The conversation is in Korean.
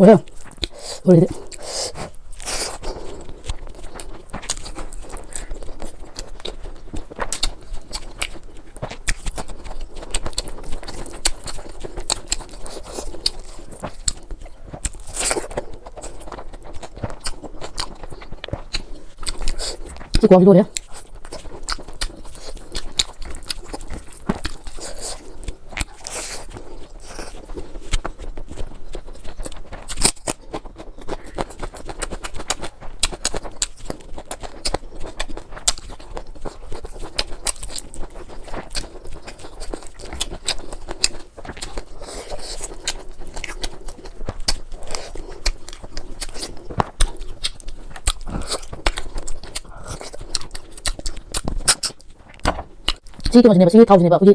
왜? 원래 구하기 노래. 지게 맛있네 봐. 지게 다 맛있네 봐. 우리